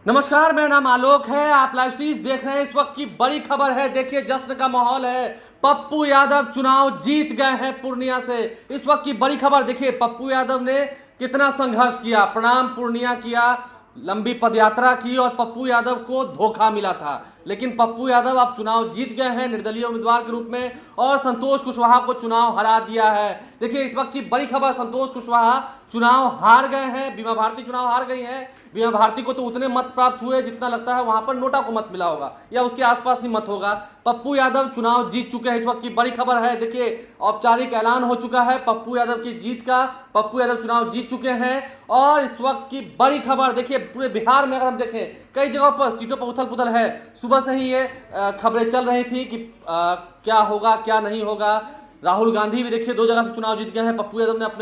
नमस्कार, मेरा नाम आलोक है। आप लाइव सीरीज देख रहे हैं। इस वक्त की बड़ी खबर है, देखिए जश्न का माहौल है। पप्पू यादव चुनाव जीत गए हैं पूर्णिया से। इस वक्त की बड़ी खबर देखिए, पप्पू यादव ने कितना संघर्ष किया, प्रणाम पूर्णिया किया, लंबी पदयात्रा की और पप्पू यादव को धोखा मिला था। लेकिन पप्पू यादव अब चुनाव जीत गए हैं निर्दलीय उम्मीदवार के रूप में और संतोष कुशवाहा को चुनाव हरा दिया है। देखिए इस वक्त की बड़ी खबर, संतोष कुशवाहा चुनाव हार गए हैं, बीमा भारती चुनाव हार गई है। बीमा भारती को तो उतने मत प्राप्त हुए जितना लगता है वहां पर नोटा को मत मिला होगा या उसके आसपास ही मत होगा। पप्पू यादव चुनाव जीत चुके हैं। इस वक्त की बड़ी खबर है, देखिए औपचारिक ऐलान हो चुका है पप्पू यादव की जीत का। पप्पू यादव चुनाव जीत चुके हैं और इस वक्त की बड़ी खबर देखिए, पूरे बिहार में अगर हम देखें कई जगहों पर सीटों पर उथल पुथल है। सुबह से ही ये खबरें चल रही थी कि क्या होगा क्या नहीं होगा। राहुल गांधी भी देखिए 2 जगह से चुनाव जीत गए हैं। पप्पू यादव ने अपने